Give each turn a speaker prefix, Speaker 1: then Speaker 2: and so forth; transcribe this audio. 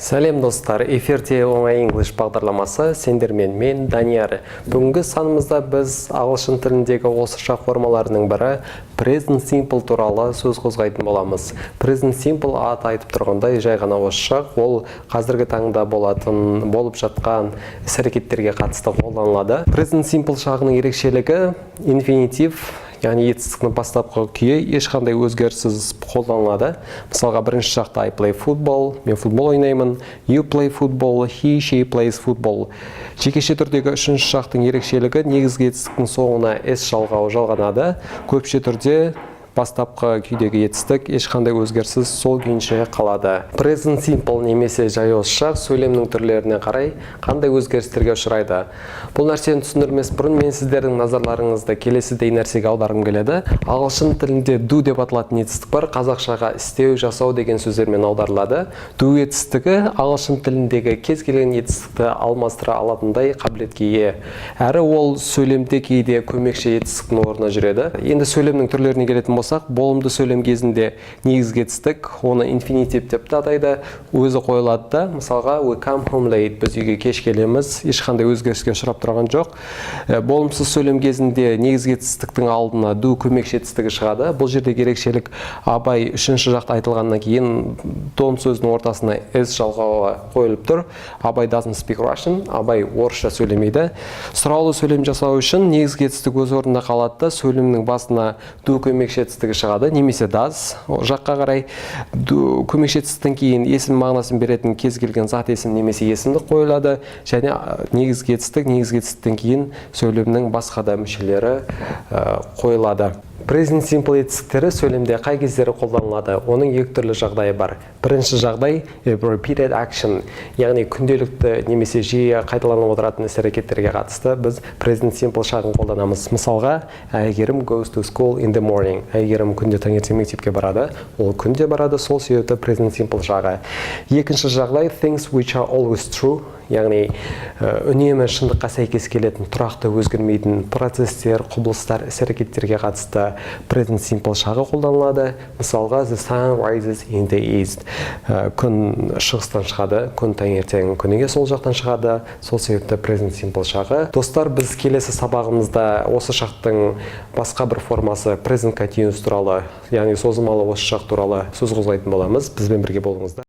Speaker 1: Сәлем достар, эфирде оңай English бағдарламасы, сендермен мен Данияр. Бүгінгі санымызда біз ағылшын тіліндегі осыша формаларының бірі Present Simple туралы сөз қозғайтын боламыз. Present Simple аты айтып тұрғандай жай ғана осышақ, ол қазіргі таңда болып жатқан іс-әрекеттерге қатысты қолданылады. Present Simple шағының ерекшелігі инфинитив, яғни етістіктің бастапқы күйі ешқандай өзгеріссіз қолданылады. Мысалға, бірінші шақта I play football, мен футбол ойнаймын. You play football, he, she plays football. Жекеше түрдегі үшінші шақтың ерекшелігі негізгі етістіктің соңына S жалғауы жалғанады. Көпше түрде бастапқы күйдегі етістік ешқандай өзгеріссіз сол күйінше қалады. Present Simple немесе жай осышақ сөйлемнің түрлеріне қарай қандай өзгерістерге ұшырайды. Бұл нәрсені түсіндірмес бұрын мен сіздердің назарларыңызды келесідей нәрсеге аударғым келеді. Ағылшын тілінде do деп аталатын етістік бар, қазақшаға істеу, жасау деген сөздермен аударылады. Do етістігі ағылшын тіліндегі кез келген етістікті алмастыра алатындай қабілетке ие. Әрі ол сөйлемде кейде көмекші етістіктің орнына жүреді. Енді сөйлемнің түрлеріне келетін болсақ, болымды сөйлем кезінде негізгі етістік, оны инфинитив деп атайды, өзі қойылады да. Мысалға, we come home late, біз үйге кеш келеміз, ешқандай өзгеріске ұшырап тұрған жоқ. Болымсыз сөйлем кезінде негізгі етістіктің алдына do көмекші етістігі шығады. Бұл жерде ерекшелік абай үшінші жақта айтылғаннан кейін don't сөзінің ортасына s жалғауы қойылып тұр. Абай doesn't speak Russian, абай орысша сөйлемейді. Сұраулы сөйлем жасау үшін негізгі етістік өз орнында қалады да, сөйлемнің басына do көмекші етістігі шығады, немесе does жаққа қарай. Көмекші етістіктен кейін есім мағынасын беретін кез келген зат есім немесе есімдік қойылады, және негізгі етістіктен кейін сөйлемнің басқа да мүшелері қойылады. Present Simple етістіктері сөйлемде қай кездері қолданылады? Оның екі түрлі жағдайы бар. Бірінші жағдай repeated action, яғни күнделікті немесе жиі қайталанып отыратын іс-әрекеттерге қатысты біз Present Simple шағын қолданамыз. Мысалға, Әйгерім goes to school in the morning. Әйгерім күнде таңертең мектепке барады. Ол күнде барады, сол себепті Present Simple шағы. Екінші жағдай things which are always true, яғни үнемі шындыққа сәйкес келетін, тұрақты өзгермейтін процестер, құбылыстар, іс-әрекеттерге қатысты Present Simple шағы қолданылады. Мысалға, the sun rises in the east. Күн шығыстан шығады, күн таңертең күніге сол жақтан шығады, сол себепті Present Simple шағы. Достар, біз келесі сабағымызда осы шақтың басқа бір формасы Present Continuous туралы, яғни созымалы осы шақ туралы сөз қозғайтын боламыз. Бізбен бірге болыңыздар.